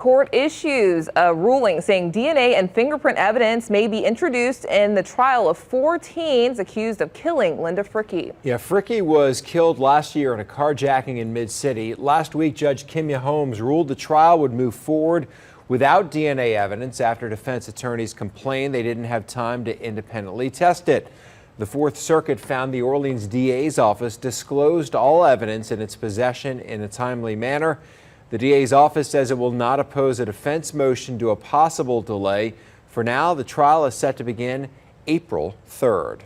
Court issues a ruling saying DNA and fingerprint evidence may be introduced in the trial of 4 teens accused of killing Linda Frickey. Yeah, Frickey was killed last year in a carjacking in Mid-City. Last week, Judge Kimya Holmes ruled the trial would move forward without DNA evidence after defense attorneys complained they didn't have time to independently test it. The Fourth Circuit found the Orleans DA's office disclosed all evidence in its possession in a timely manner. The DA's office says it will not oppose a defense motion to a possible delay. For now, the trial is set to begin April 3rd.